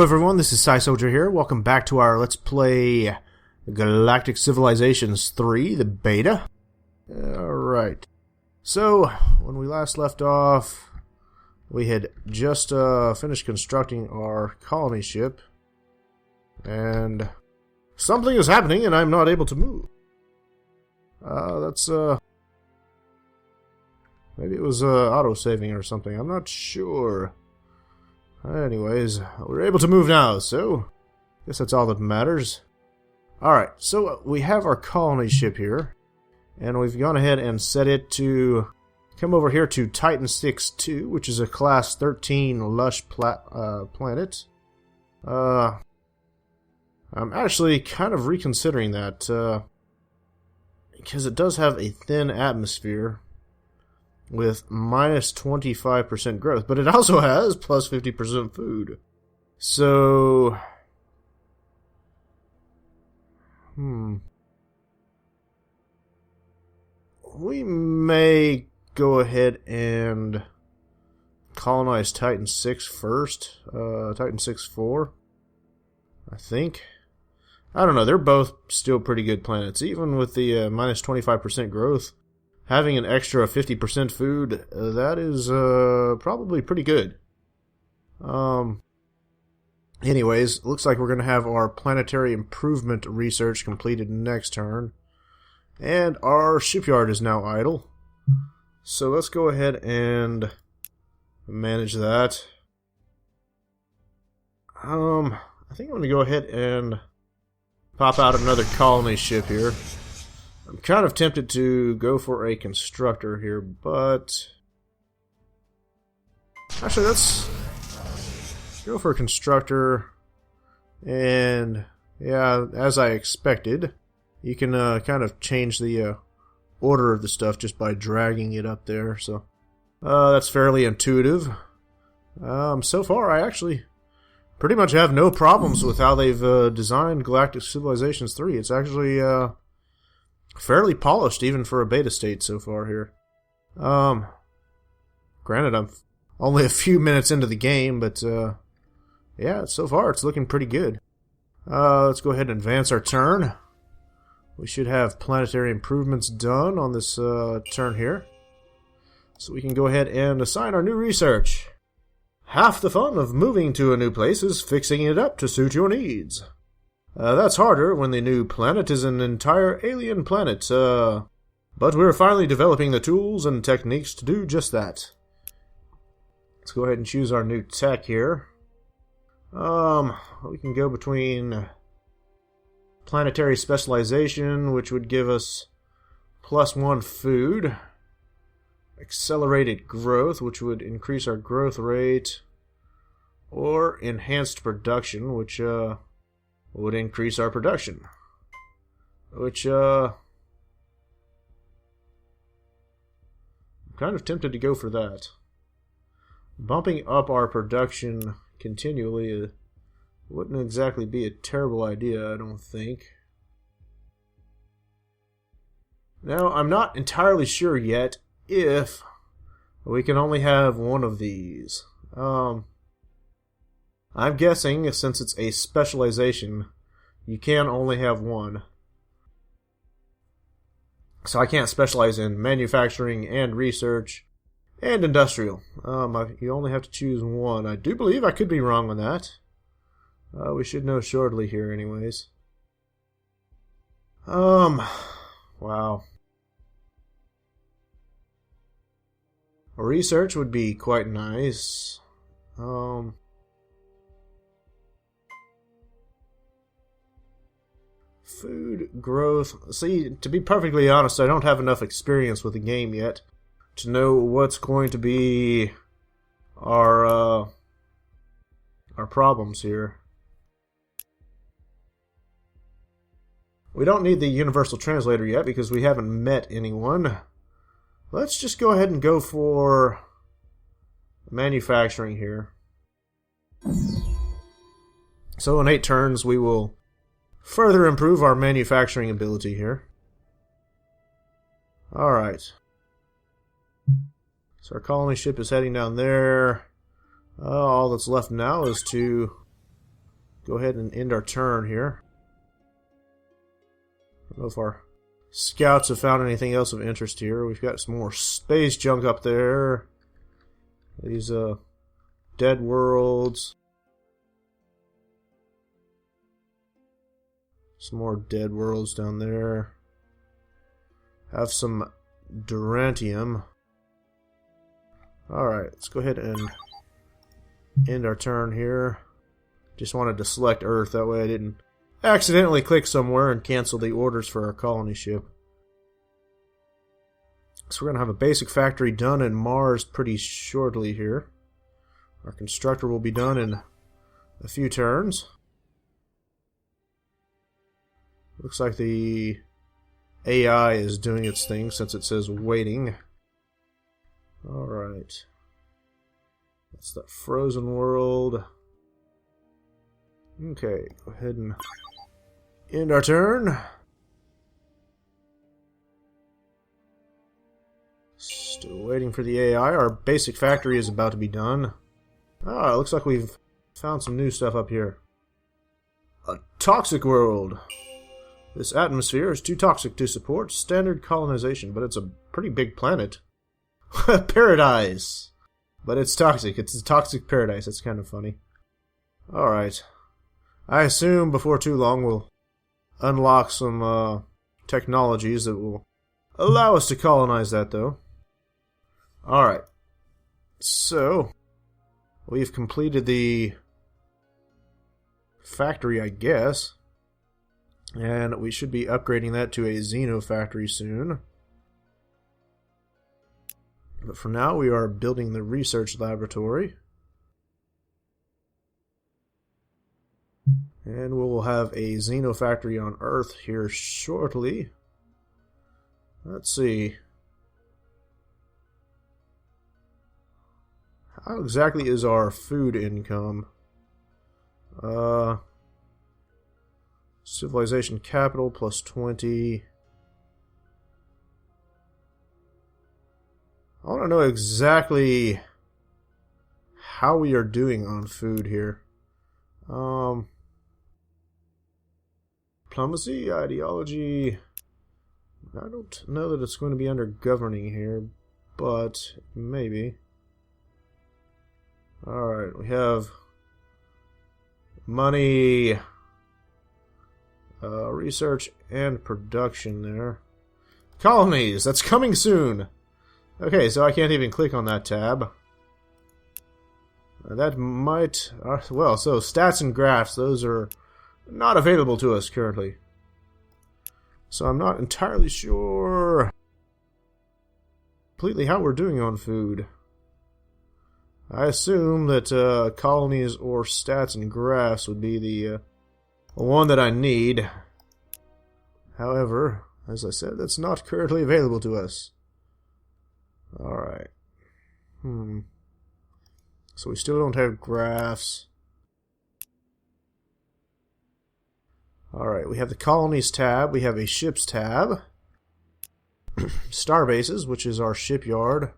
everyone, this is Soldier here. Welcome back to our Let's Play Galactic Civilizations 3, the beta. Alright. So, when we last left off, we had just finished constructing our colony ship. And something is happening and I'm not able to move. Maybe it was auto-saving or something, I'm not sure. Anyways, we're able to move now, so I guess that's all that matters. Alright, so we have our colony ship here, and we've gone ahead and set it to come over here to Titan 6-2, which is a Class 13 lush planet. I'm actually kind of reconsidering that, because it does have a thin atmosphere with minus 25% growth, but it also has plus 50% food. So, we may go ahead and colonize Titan 6 first. Titan 6-4, I think. I don't know, they're both still pretty good planets, even with the minus 25% growth. Having an extra 50% food, that is probably pretty good. Anyways, looks like we're going to have our planetary improvement research completed next turn. And our shipyard is now idle. So let's go ahead and manage that. I think I'm going to go ahead and pop out another colony ship here. I'm kind of tempted to go for a constructor here, but actually let's go for a constructor. And yeah, as I expected, you can kind of change the order of the stuff just by dragging it up there, so that's fairly intuitive. So far I actually pretty much have no problems with how they've designed Galactic Civilizations 3. It's actually fairly polished even for a beta state so far here. Granted, I'm only a few minutes into the game, but yeah, so far it's looking pretty good. Let's go ahead and advance our turn. We should have planetary improvements done on this turn here. So we can go ahead and assign our new research. Half the fun of moving to a new place is fixing it up to suit your needs. That's harder when the new planet is an entire alien planet, but we're finally developing the tools and techniques to do just that. Let's go ahead and choose our new tech here. We can go between planetary specialization, which would give us +1 food, accelerated growth, which would increase our growth rate, or enhanced production, which would increase our production. Which, I'm kind of tempted to go for that. Bumping up our production continually wouldn't exactly be a terrible idea, I don't think. Now, I'm not entirely sure yet if we can only have one of these. I'm guessing, since it's a specialization, you can only have one. So I can't specialize in manufacturing and research and industrial. You only have to choose one. I do believe I could be wrong on that. We should know shortly here anyways. Wow. Research would be quite nice. Food growth. See, to be perfectly honest, I don't have enough experience with the game yet to know what's going to be our problems here. We don't need the universal translator yet because we haven't met anyone. Let's just go ahead and go for manufacturing here. So in 8 turns we will further improve our manufacturing ability here. Alright. So our colony ship is heading down there. All that's left now is to go ahead and end our turn here. I don't know if our scouts have found anything else of interest here. We've got some more space junk up there. These dead worlds. Some more dead worlds down there. Have some Durantium. Alright, let's go ahead and end our turn here. Just wanted to select Earth, that way I didn't accidentally click somewhere and cancel the orders for our colony ship. So we're going to have a basic factory done in Mars pretty shortly here. Our constructor will be done in a few turns. Looks like the AI is doing its thing since it says waiting. Alright. That's that frozen world. Okay, go ahead and end our turn. Still waiting for the AI. Our basic factory is about to be done. Ah, it looks like we've found some new stuff up here. A toxic world. This atmosphere is too toxic to support standard colonization, but it's a pretty big planet. Paradise! But it's toxic. It's a toxic paradise. That's kind of funny. Alright. I assume before too long we'll unlock some technologies that will allow us to colonize that, though. Alright. So, we've completed the factory, I guess. And we should be upgrading that to a Xeno factory soon. But for now, we are building the research laboratory. And we'll have a Xeno factory on Earth here shortly. Let's see. How exactly is our food income? Civilization capital plus 20. I want to know exactly how we are doing on food here. Diplomacy, ideology. I don't know that it's going to be under governing here, but maybe. Alright, we have money, research, and production there. Colonies, that's coming soon! Okay, so I can't even click on that tab. That might... well, so stats and graphs, those are not available to us currently. So I'm not entirely sure completely how we're doing on food. I assume that colonies or stats and graphs would be the one that I need. However, as I said, that's not currently available to us. Alright. So we still don't have graphs. Alright, we have the colonies tab, we have a ships tab. Star bases, which is our shipyard.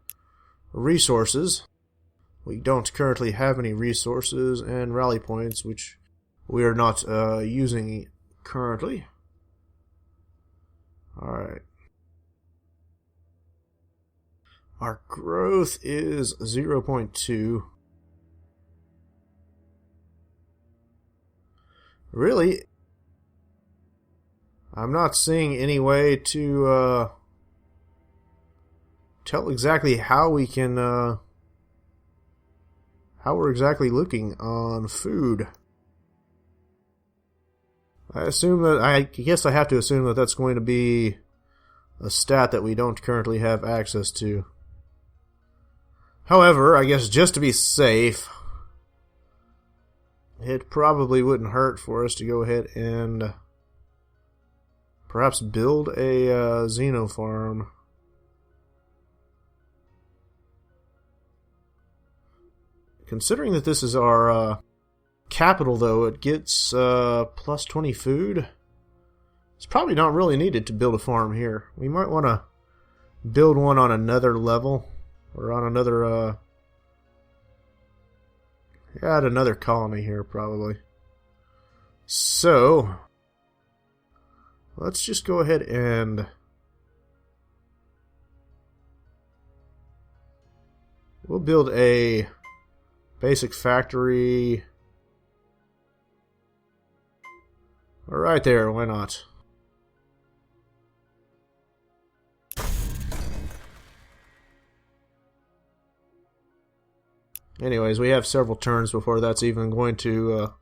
Resources. We don't currently have any resources, and rally points, which we are not using currently. Alright. Our growth is 0.2. Really, I'm not seeing any way to tell exactly how we can how we're exactly looking on food. I guess I have to assume that that's going to be a stat that we don't currently have access to. However, I guess just to be safe, it probably wouldn't hurt for us to go ahead and perhaps build a Xeno farm. Considering that this is our capital, though, it gets plus 20 food. It's probably not really needed to build a farm here. We might want to build one on another level, or on another, add another colony here, probably. So, let's just go ahead and we'll build a basic factory right there, why not? Anyways, we have several turns before that's even going to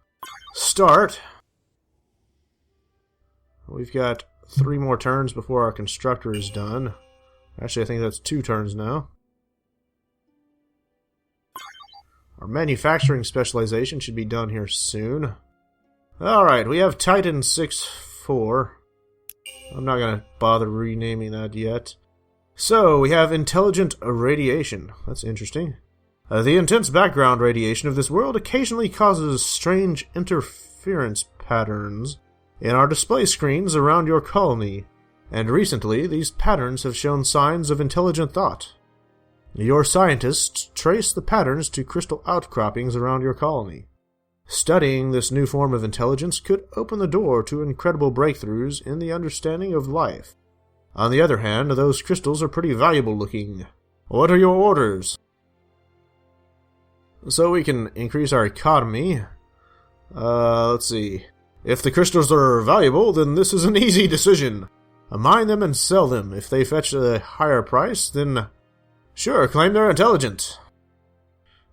start. We've got 3 more turns before our constructor is done. Actually, I think that's 2 turns now. Our manufacturing specialization should be done here soon. Alright, we have Titan 6-4. I'm not going to bother renaming that yet. So, we have intelligent radiation. That's interesting. The intense background radiation of this world occasionally causes strange interference patterns in our display screens around your colony, and recently these patterns have shown signs of intelligent thought. Your scientists trace the patterns to crystal outcroppings around your colony. Studying this new form of intelligence could open the door to incredible breakthroughs in the understanding of life. On the other hand, those crystals are pretty valuable looking. What are your orders? So we can increase our economy. Let's see. If the crystals are valuable, then this is an easy decision. Mine them and sell them. If they fetch a higher price, then sure, claim they're intelligent.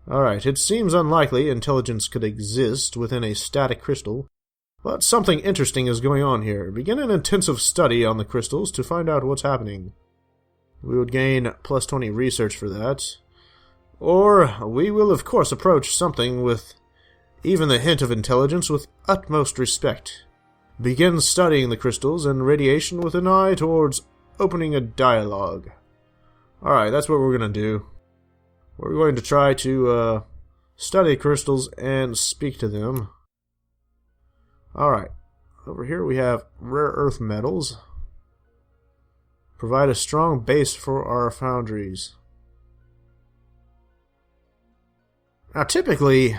Alright, it seems unlikely intelligence could exist within a static crystal, but something interesting is going on here. Begin an intensive study on the crystals to find out what's happening. We would gain plus 20 research for that. Or we will of course approach something with even the hint of intelligence with utmost respect. Begin studying the crystals and radiation with an eye towards opening a dialogue. Alright, that's what we're going to do. We're going to try to study crystals and speak to them. Alright, over here we have rare earth metals. Provide a strong base for our foundries. Now typically,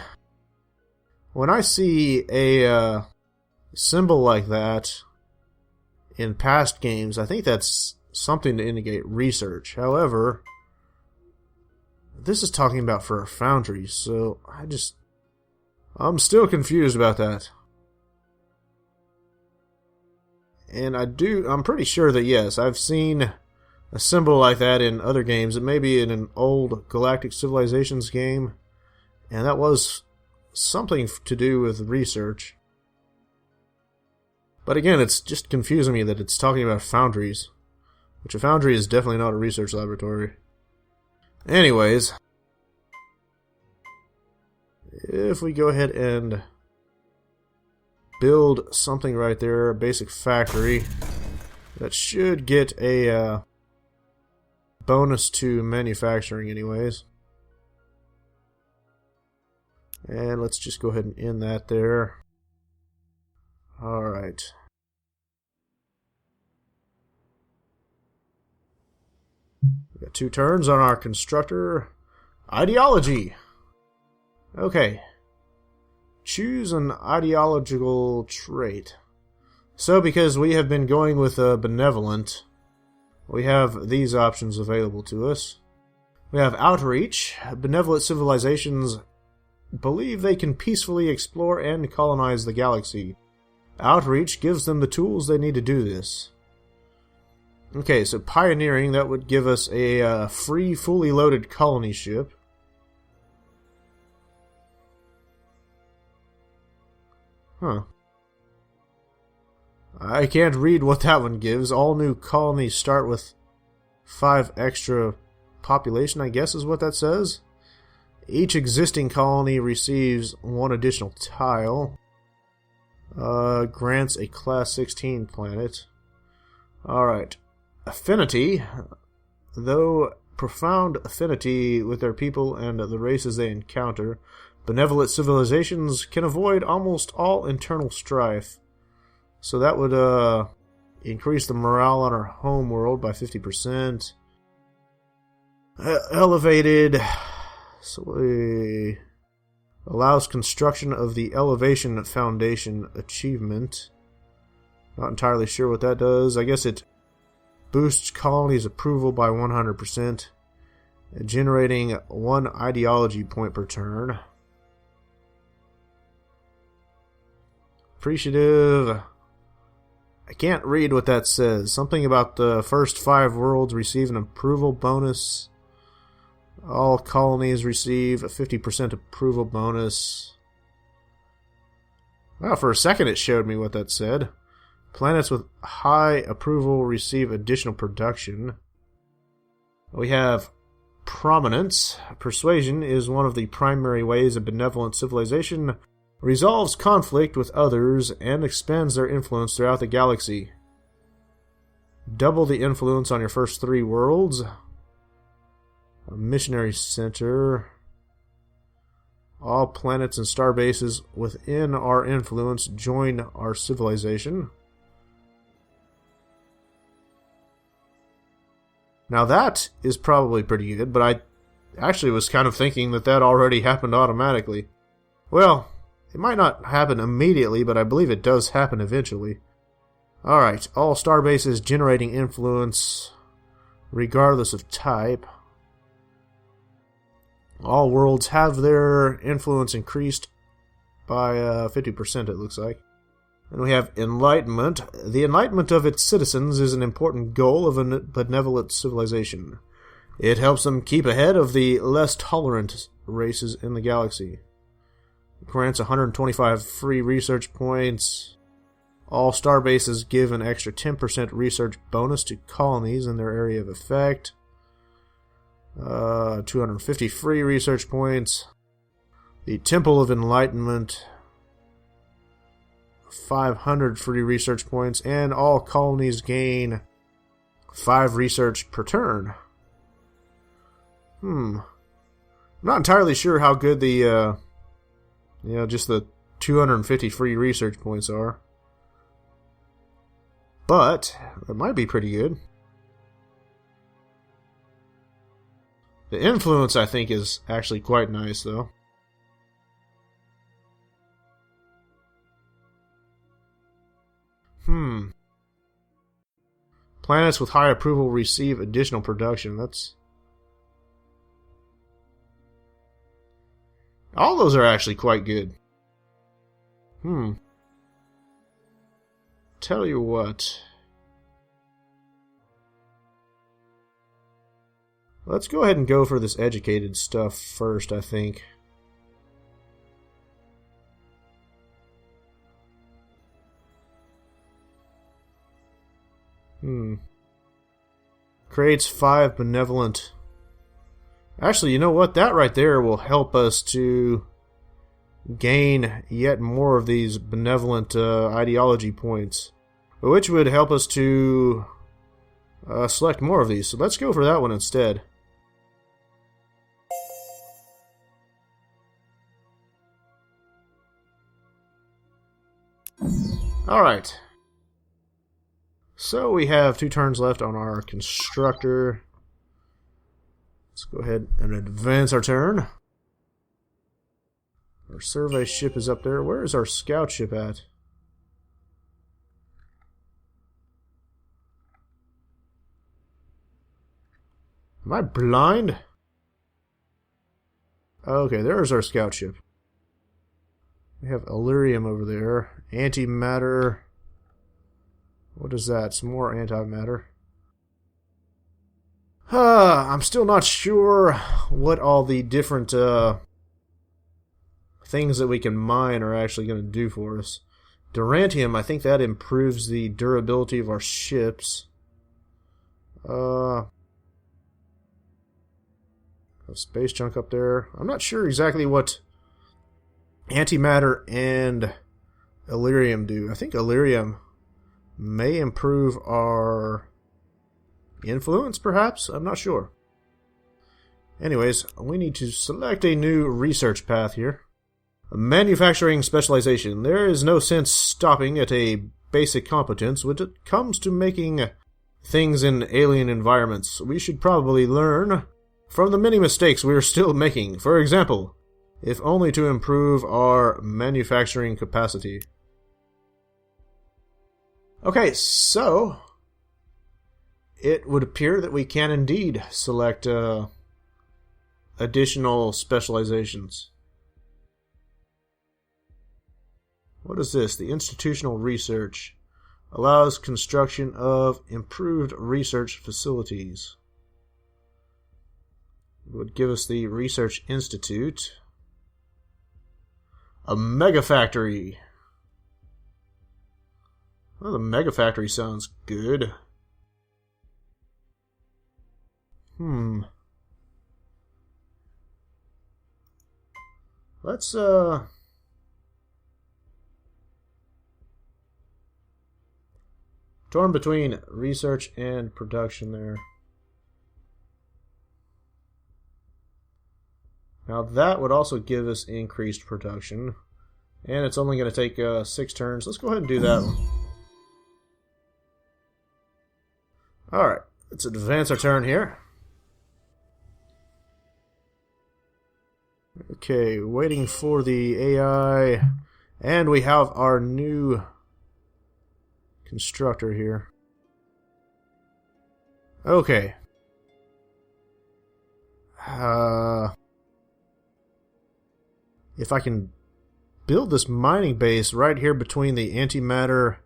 when I see a symbol like that in past games, I think that's something to indicate research. However, this is talking about for our foundries, so I'm still confused about that. And I'm pretty sure that yes, I've seen a symbol like that in other games. It may be in an old Galactic Civilizations game, and that was something to do with research. But again, it's just confusing me that it's talking about foundries, which a foundry is definitely not a research laboratory. Anyways, if we go ahead and build something right there, a basic factory, that should get a bonus to manufacturing anyways. And let's just go ahead and end that there. Alright. We got 2 turns on our constructor. Ideology! Okay. Choose an ideological trait. So because we have been going with benevolent, we have these options available to us. We have outreach. Benevolent civilizations believe they can peacefully explore and colonize the galaxy. Outreach gives them the tools they need to do this. Okay, so pioneering, that would give us a free, fully loaded colony ship. Huh. I can't read what that one gives. All new colonies start with 5 extra population, I guess is what that says. Each existing colony receives 1 additional tile. Grants a Class 16 planet. Alright. Affinity. Though profound affinity with their people and the races they encounter, benevolent civilizations can avoid almost all internal strife. So that would increase the morale on our home world by 50%. Elevated. So Allows construction of the elevation foundation achievement. Not entirely sure what that does. I guess it boosts colonies' approval by 100%, generating 1 ideology point per turn. Appreciative. I can't read what that says. Something about the first 5 worlds receive an approval bonus. All colonies receive a 50% approval bonus. Well, for a second it showed me what that said. Planets with high approval receive additional production. We have prominence. Persuasion is one of the primary ways a benevolent civilization resolves conflict with others and expands their influence throughout the galaxy. Double the influence on your first 3 worlds. A missionary center. All planets and star bases within our influence join our civilization. Now that is probably pretty good, but I actually was kind of thinking that that already happened automatically. Well, it might not happen immediately, but I believe it does happen eventually. Alright, all star bases generating influence, regardless of type. All worlds have their influence increased by 50%, it looks like. And we have enlightenment. The enlightenment of its citizens is an important goal of a benevolent civilization. It helps them keep ahead of the less tolerant races in the galaxy. It grants 125 free research points. All star bases give an extra 10% research bonus to colonies in their area of effect. 250 free research points. The Temple of Enlightenment, 500 free research points, and all colonies gain 5 research per turn. I'm not entirely sure how good the, just the 250 free research points are. But, it might be pretty good. The influence, I think, is actually quite nice, though. Planets with high approval receive additional production. That's... all those are actually quite good. Tell you what. Let's go ahead and go for this educated stuff first, I think. Creates 5 benevolent... actually, you know what? That right there will help us to gain yet more of these benevolent ideology points, which would help us to select more of these. So let's go for that one instead. Alright. So we have 2 turns left on our constructor. Let's go ahead and advance our turn. Our survey ship is up there. Where is our scout ship at? Am I blind? Okay, there's our scout ship. We have Illyrium over there. Antimatter. What is that? Some more antimatter. I'm still not sure what all the different things that we can mine are actually going to do for us. Durantium, I think that improves the durability of our ships. Space junk up there. I'm not sure exactly what antimatter and Illyrium do. I think Illyrium may improve our influence, perhaps? I'm not sure. Anyways, we need to select a new research path here. Manufacturing specialization. There is no sense stopping at a basic competence when it comes to making things in alien environments. We should probably learn from the many mistakes we are still making. For example, if only to improve our manufacturing capacity. Okay, so it would appear that we can indeed select additional specializations. What is this? The institutional research allows construction of improved research facilities. It would give us the Research Institute. A mega factory. Well, the mega factory sounds good. Let's torn between research and production there. Now that would also give us increased production. And it's only going to take 6 turns. Let's go ahead and do that one. Alright, let's advance our turn here. Okay, waiting for the AI. And we have our new constructor here. Okay. If I can build this mining base right here between the antimatter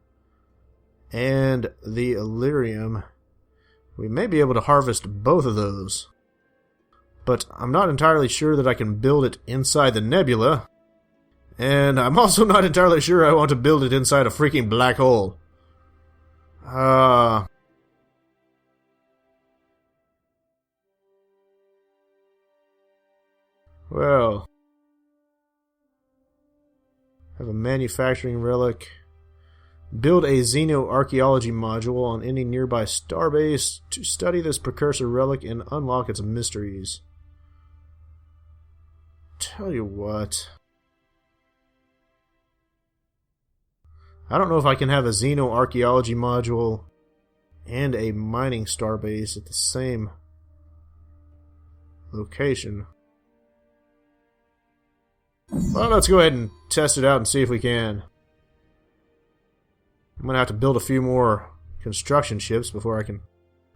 and the Illyrium, we may be able to harvest both of those. But I'm not entirely sure that I can build it inside the nebula. And I'm also not entirely sure I want to build it inside a freaking black hole. Well, have a manufacturing relic. Build a xenoarchaeology module on any nearby starbase to study this precursor relic and unlock its mysteries. Tell you what. I don't know if I can have a xenoarchaeology module and a mining starbase at the same location. Well, let's go ahead and test it out and see if we can. I'm going to have to build a few more construction ships before I can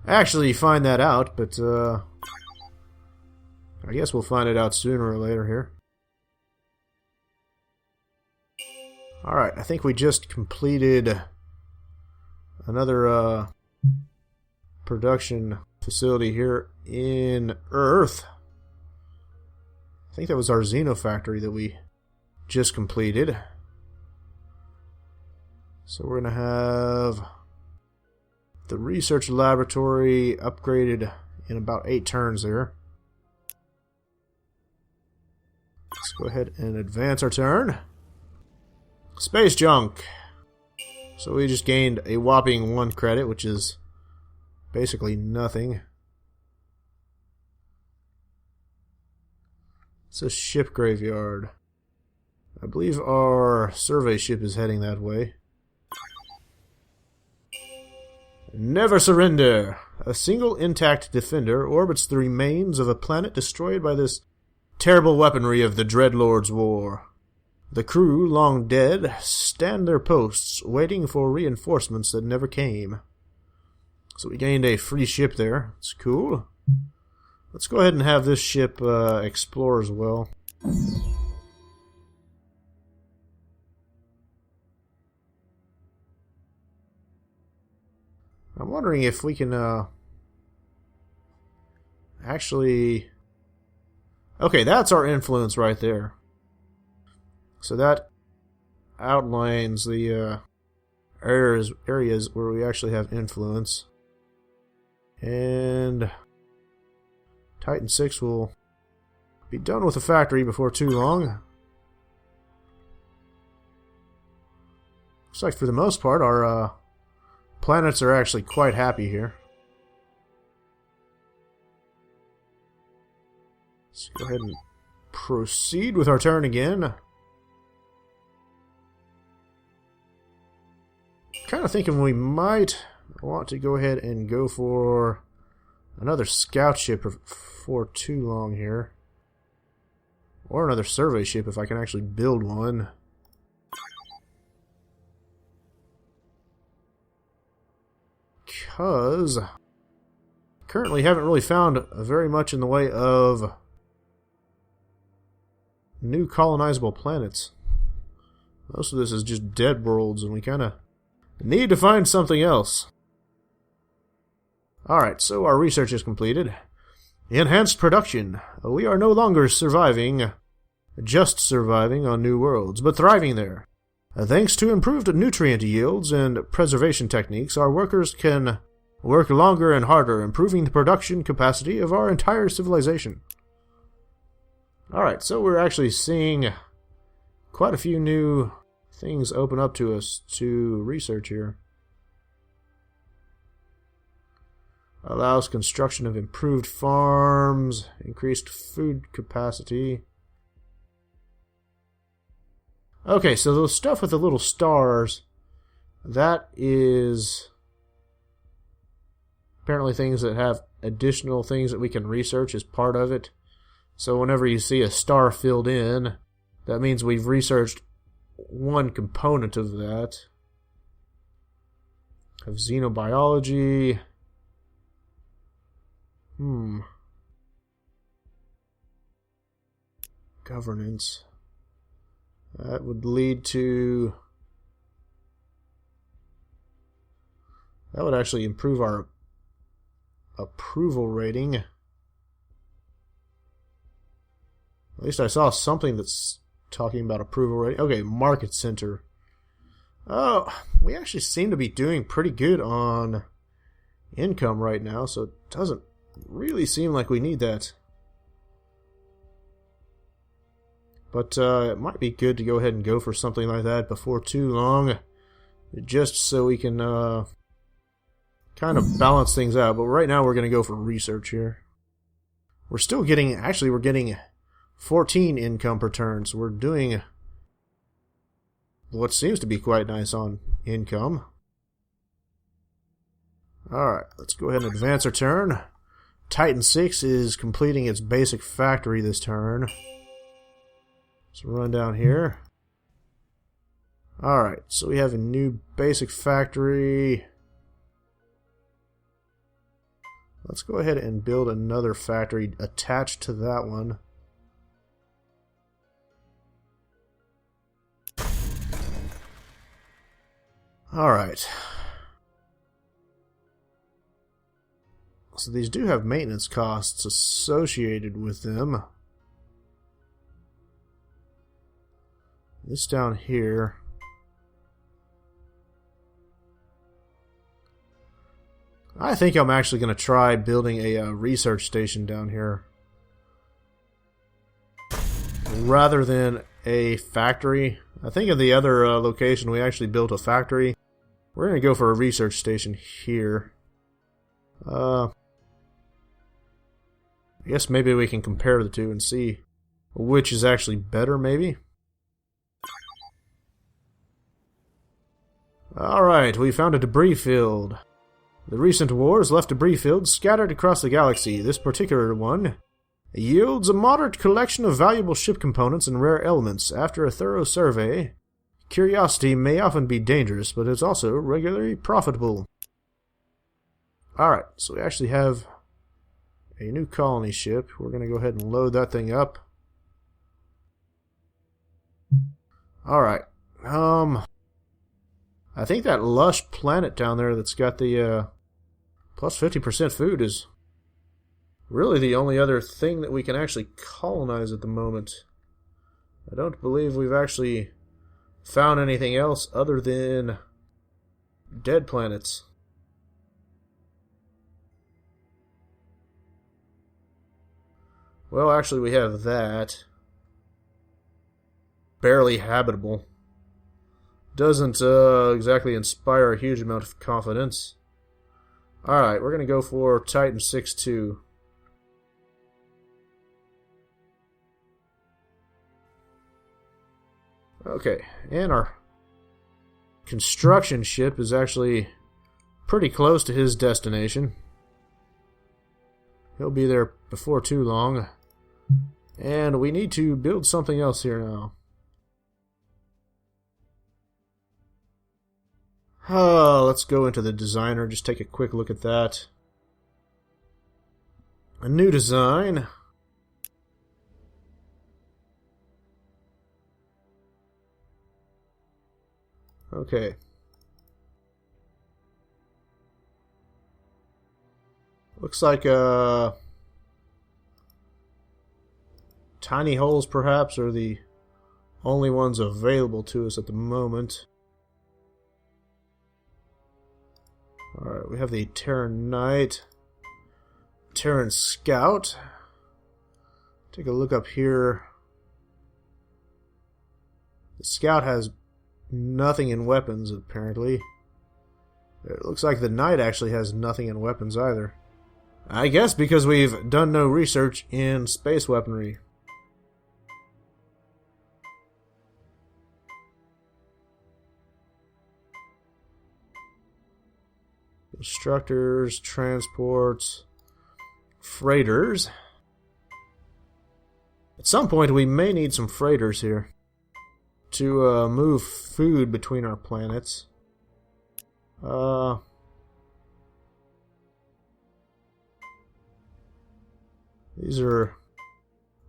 actually find that out, but I guess we'll find it out sooner or later here. Alright, I think we just completed another production facility here in Earth. I think that was our Xenofactory that we just completed. So we're going to have the research laboratory upgraded in about 8 turns there. Let's go ahead and advance our turn. Space junk. So we just gained a whopping 1 credit, which is basically nothing. It's a ship graveyard. I believe our survey ship is heading that way. Never surrender. A single intact defender orbits the remains of a planet destroyed by this terrible weaponry of the Dreadlord's War. The crew, long dead, stand their posts, waiting for reinforcements that never came. So we gained a free ship there. It's cool. Let's go ahead and have this ship explore as well. I'm wondering if we can actually... Okay, that's our influence right there. So that outlines the areas where we actually have influence. And Titan 6 will be done with the factory before too long. Looks like for the most part our planets are actually quite happy here. Let's go ahead and proceed with our turn again. Kind of thinking we might want to go ahead and go for another scout ship for too long here. Or another survey ship if I can actually build one. Because currently haven't really found very much in the way of new colonizable planets. Most of this is just dead worlds, and we kind of need to find something else. Alright, so our research is completed. Enhanced production. We are no longer just surviving on new worlds, but thriving there. Thanks to improved nutrient yields and preservation techniques, our workers can work longer and harder, improving the production capacity of our entire civilization. Alright, so we're actually seeing quite a few new things open up to us to research here. Allows construction of improved farms, increased food capacity. Okay, so the stuff with the little stars, that is apparently things that have additional things that we can research as part of it. So whenever you see a star filled in, that means we've researched one component of that. Of xenobiology. Governance. That would lead to... That would actually improve our approval rating. At least I saw something that's talking about approval rating. Okay, market center. Oh, we actually seem to be doing pretty good on income right now, so it doesn't really seem like we need that. But it might be good to go ahead and go for something like that before too long, just so we can kind of balance things out. But right now we're going to go for research here. We're still getting, actually we're getting 14 income per turn, so we're doing what seems to be quite nice on income. Alright, let's go ahead and advance our turn. Titan 6 is completing its basic factory this turn. Let's run down here. Alright, so we have a new basic factory. Let's go ahead and build another factory attached to that one. Alright. So these do have maintenance costs associated with them. This down here. I think I'm actually going to try building a research station down here. Rather than a factory. I think in the other location we actually built a factory. We're going to go for a research station here. I guess maybe we can compare the two and see which is actually better, maybe. Alright, we found a debris field. The recent wars left debris fields scattered across the galaxy. This particular one yields a moderate collection of valuable ship components and rare elements. After a thorough survey, curiosity may often be dangerous, but it's also regularly profitable. Alright, so we actually have a new colony ship. We're going to go ahead and load that thing up. Alright. I think that lush planet down there that's got the plus 50% food is really the only other thing that we can actually colonize at the moment. I don't believe we've actually found anything else other than dead planets. Well, actually we have that. Barely habitable. Doesn't exactly inspire a huge amount of confidence. Alright, we're going to go for Titan 6-2. Okay, and our construction ship is actually pretty close to his destination. He'll be there before too long. And we need to build something else here now. Let's go into the designer, just take a quick look at that. A new design. Okay. Looks like tiny holes perhaps are the only ones available to us at the moment. Alright, we have the Terran Knight, Terran Scout. Take a look up here. The Scout has nothing in weapons, apparently. It looks like the Knight actually has nothing in weapons either. I guess because we've done no research in space weaponry. Constructors, transports, freighters. At some point we may need some freighters here to move food between our planets. These are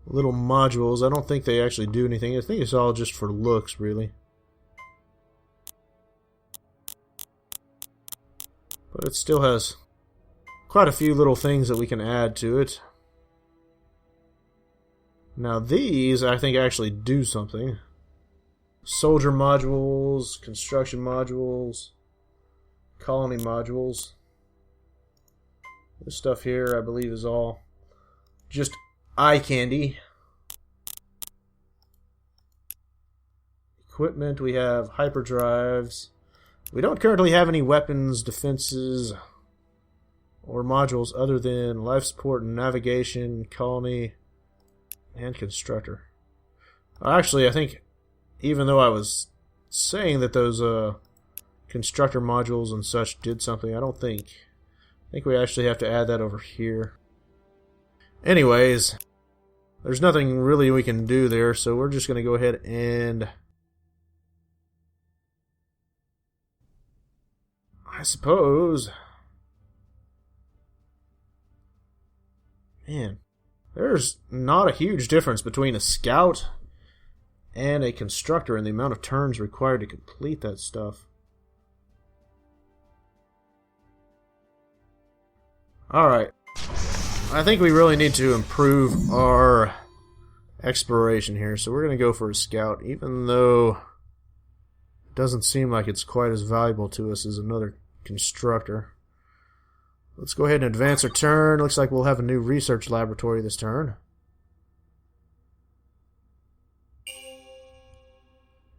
little modules. I don't think they actually do anything. I think it's all just for looks, really. But it still has quite a few little things that we can add to it. Now these, I think, actually do something. Soldier modules, construction modules, colony modules. This stuff here, I believe, is all just eye candy. Equipment, we have hyperdrives. We don't currently have any weapons, defenses, or modules other than life support and navigation, colony, and constructor. Actually, I think even though I was saying that those constructor modules and such did something, I think we actually have to add that over here. Anyways, there's nothing really we can do there, so we're just going to go ahead and I suppose, man, there's not a huge difference between a scout and a constructor in the amount of turns required to complete that stuff. Alright. I think we really need to improve our exploration here, so we're going to go for a scout, even though it doesn't seem like it's quite as valuable to us as another constructor. Let's go ahead and advance our turn. Looks like we'll have a new research laboratory this turn.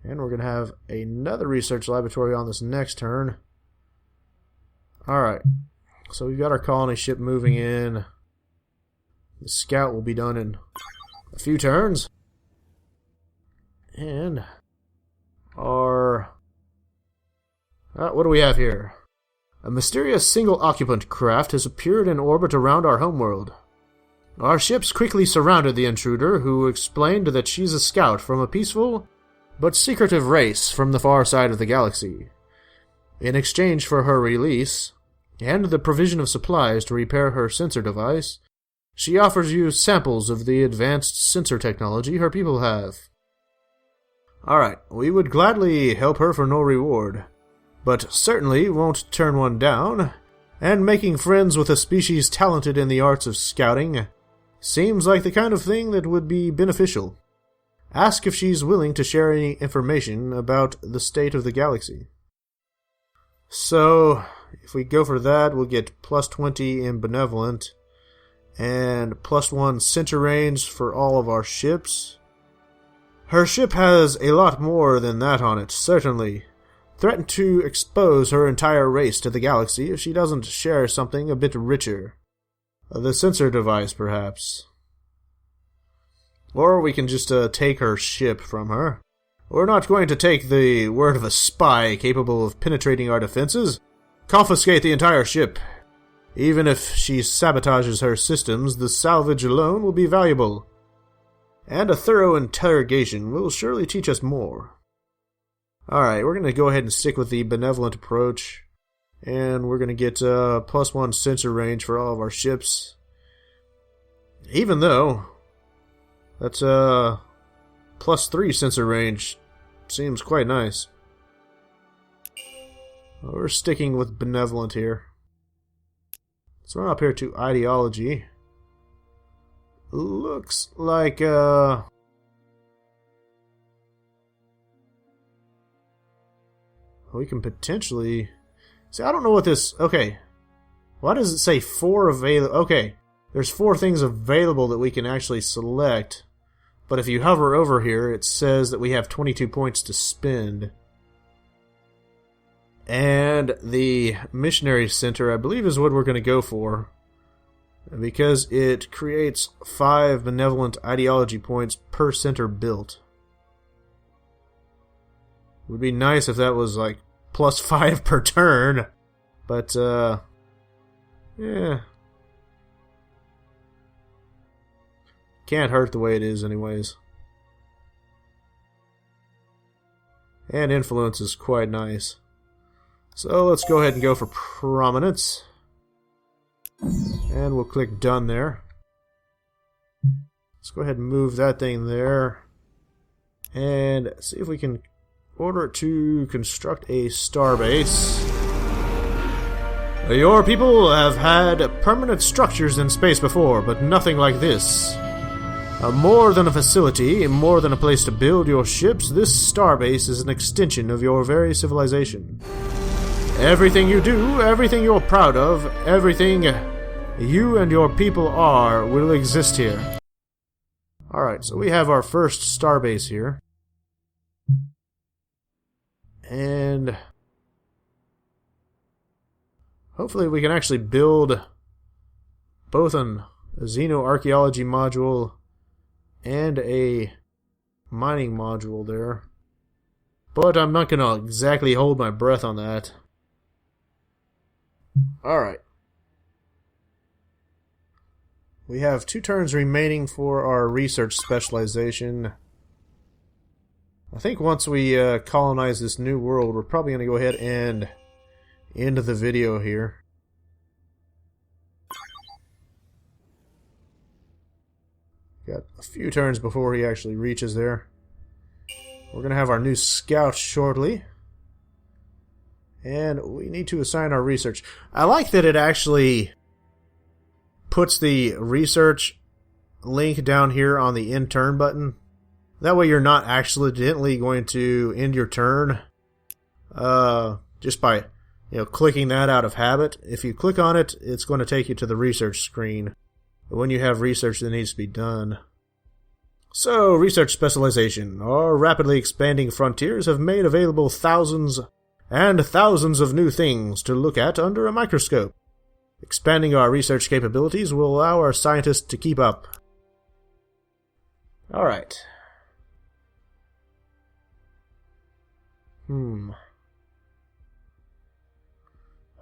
And we're going to have another research laboratory on this next turn. Alright. So we've got our colony ship moving in. The scout will be done in a few turns. And our... what do we have here? A mysterious single-occupant craft has appeared in orbit around our homeworld. Our ships quickly surrounded the intruder, who explained that she's a scout from a peaceful but secretive race from the far side of the galaxy. In exchange for her release, and the provision of supplies to repair her sensor device, she offers you samples of the advanced sensor technology her people have. Alright, we would gladly help her for no reward, but certainly won't turn one down, and making friends with a species talented in the arts of scouting seems like the kind of thing that would be beneficial. Ask if she's willing to share any information about the state of the galaxy. So, if we go for that, we'll get plus 20 in benevolent, and plus 1 center range for all of our ships. Her ship has a lot more than that on it, certainly. Threaten to expose her entire race to the galaxy if she doesn't share something a bit richer. The sensor device, perhaps. Or we can just take her ship from her. We're not going to take the word of a spy capable of penetrating our defenses. Confiscate the entire ship. Even if she sabotages her systems, the salvage alone will be valuable. And a thorough interrogation will surely teach us more. Alright, we're going to go ahead and stick with the benevolent approach. And we're going to get +1 sensor range for all of our ships. Even though that's +3 sensor range seems quite nice. We're sticking with benevolent here. So we're up here to ideology. Looks like we can potentially see. I don't know what this. Okay, why does it say 4 available? Okay, there's 4 things available that we can actually select. But if you hover over here, it says that we have 22 points to spend. And the missionary center, I believe, is what we're going to go for. Because it creates 5 benevolent ideology points per center built. Would be nice if that was like +5 per turn. But, yeah. Can't hurt the way it is anyways. And influence is quite nice. So let's go ahead and go for prominence. And we'll click done there. Let's go ahead and move that thing there. And see if we can order it to construct a starbase. Your people have had permanent structures in space before, but nothing like this. More than a facility, more than a place to build your ships, this starbase is an extension of your very civilization. Everything you do, everything you're proud of, everything you and your people are, will exist here. Alright, so we have our first starbase here. And hopefully we can actually build both a xenoarchaeology module and a mining module there. But I'm not going to exactly hold my breath on that. Alright. We have 2 turns remaining for our research specialization. I think once we colonize this new world, we're probably going to go ahead and end the video here. Got a few turns before he actually reaches there. We're going to have our new scout shortly. And we need to assign our research. I like that it actually puts the research link down here on the end turn button. That way you're not accidentally going to end your turn just by clicking that out of habit. If you click on it, it's going to take you to the research screen when you have research that needs to be done. So, research specialization. Our rapidly expanding frontiers have made available thousands and thousands of new things to look at under a microscope. Expanding our research capabilities will allow our scientists to keep up. Alright.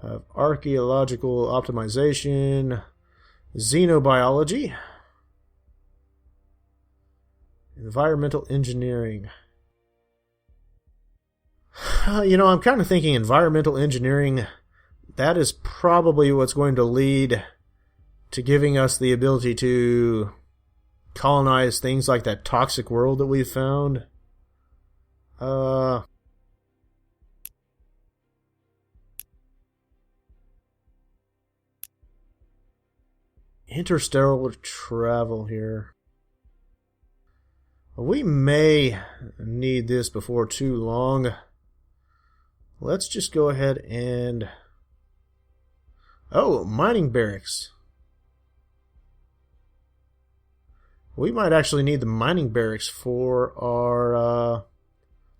Have archaeological optimization, xenobiology, environmental engineering. I'm kind of thinking environmental engineering, that is probably what's going to lead to giving us the ability to colonize things like that toxic world that we've found. Interstellar travel here. We may need this before too long. Let's just go ahead and... Oh, mining barracks. We might actually need the mining barracks for our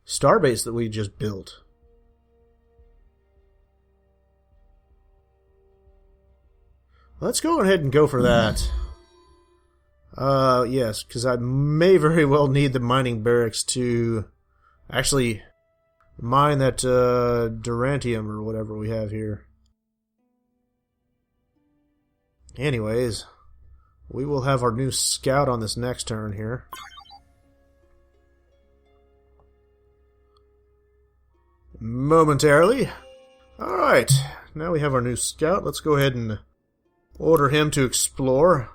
starbase that we just built. Let's go ahead and go for that. Yes, because I may very well need the mining barracks to actually mine that durantium or whatever we have here. Anyways, we will have our new scout on this next turn here. momentarily. Alright, now we have our new scout. Let's go ahead and order him to explore.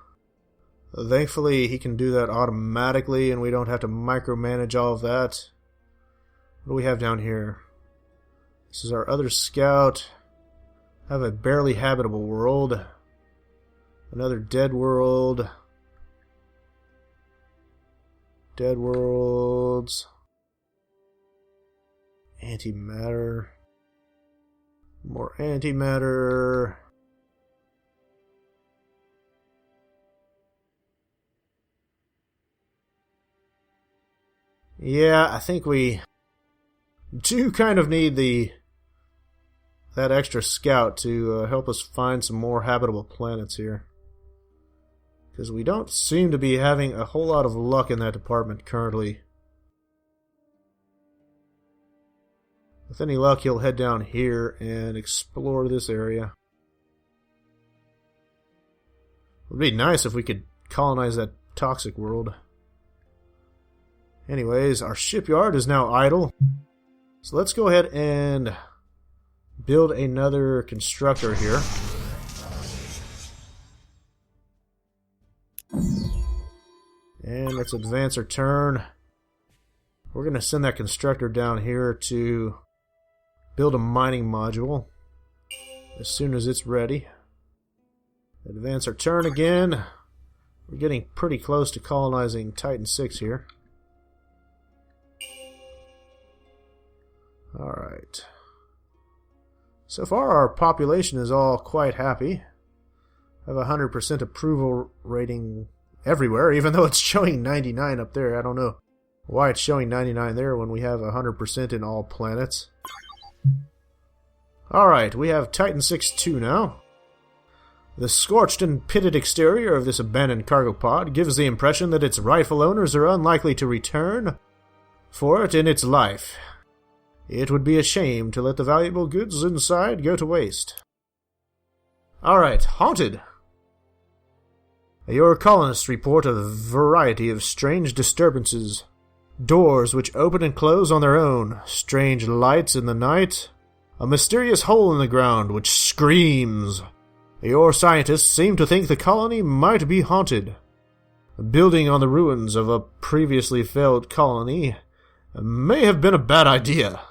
Thankfully, he can do that automatically, and we don't have to micromanage all of that. What do we have down here? This is our other scout. Have a barely habitable world. Another dead world. Dead worlds. Antimatter. More antimatter. Yeah, I think we do kind of need that extra scout to help us find some more habitable planets here. Because we don't seem to be having a whole lot of luck in that department currently. With any luck, he'll head down here and explore this area. It would be nice if we could colonize that toxic world. Anyways, our shipyard is now idle. So let's go ahead and build another constructor here. And let's advance our turn. We're going to send that constructor down here to build a mining module as soon as it's ready. Advance our turn again. We're getting pretty close to colonizing Titan 6 here. Alright. So far our population is all quite happy. I have a 100% approval rating everywhere, even though it's showing 99 up there. I don't know why it's showing 99 there when we have 100% in all planets. Alright, we have Titan 6-2 now. The scorched and pitted exterior of this abandoned cargo pod gives the impression that its rightful owners are unlikely to return for it in its life. It would be a shame to let the valuable goods inside go to waste. Alright, haunted. Your colonists report a variety of strange disturbances. Doors which open and close on their own, strange lights in the night, a mysterious hole in the ground which screams. Your scientists seem to think the colony might be haunted. Building on the ruins of a previously failed colony may have been a bad idea,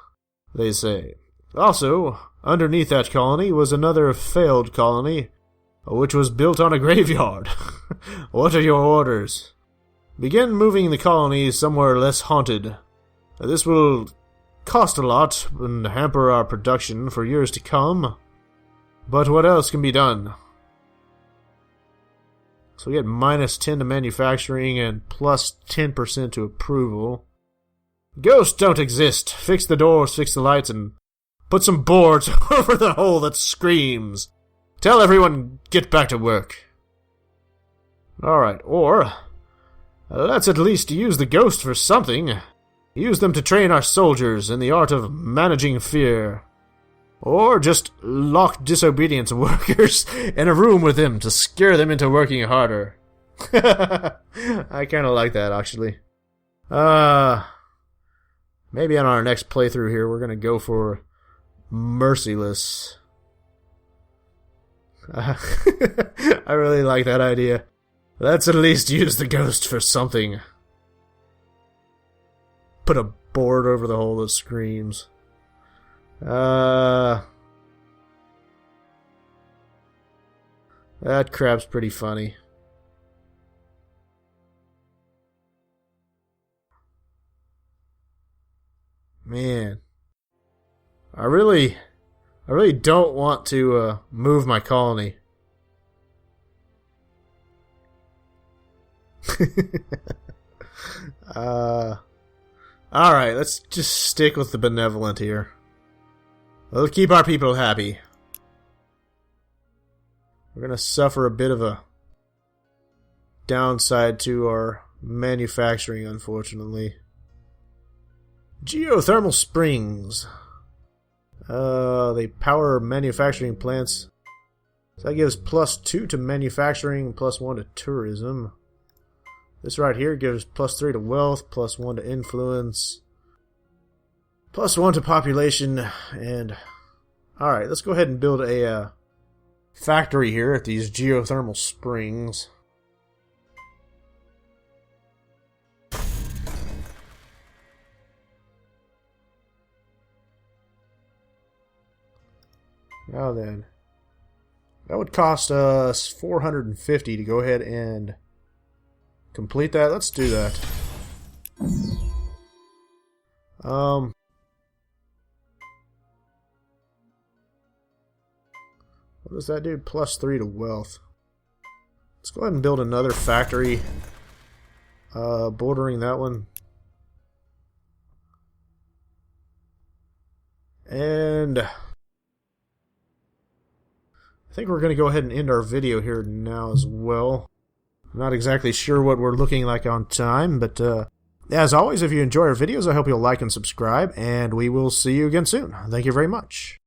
they say. Also, underneath that colony was another failed colony, which was built on a graveyard. What are your orders? Begin moving the colony somewhere less haunted. This will cost a lot and hamper our production for years to come. But what else can be done? So we get -10 to manufacturing and plus 10% to approval. Ghosts don't exist. Fix the doors, fix the lights, and put some boards over the hole that screams. Tell everyone get back to work. Alright, or let's at least use the ghost for something. Use them to train our soldiers in the art of managing fear. Or just lock disobedience workers in a room with them to scare them into working harder. I kind of like that, actually. Maybe on our next playthrough here, we're going to go for merciless. I really like that idea. Let's at least use the ghost for something. Put a board over the hole that screams. That crap's pretty funny. Man. I really don't want to move my colony. Alright, let's just stick with the benevolent here. We'll keep our people happy. We're gonna suffer a bit of a downside to our manufacturing, unfortunately. Geothermal springs. They power manufacturing plants. So that gives +2 to manufacturing, +1 to tourism. This right here gives +3 to wealth, +1 to influence, +1 to population, and... Alright, let's go ahead and build a factory here at these geothermal springs. Now then, that would cost us 450 to go ahead and complete that. Let's do that. What does that do? +3 to wealth. Let's go ahead and build another factory bordering that one. And I think we're going to go ahead and end our video here now as well. I'm not exactly sure what we're looking like on time, but as always, if you enjoy our videos, I hope you'll like and subscribe, and we will see you again soon. Thank you very much.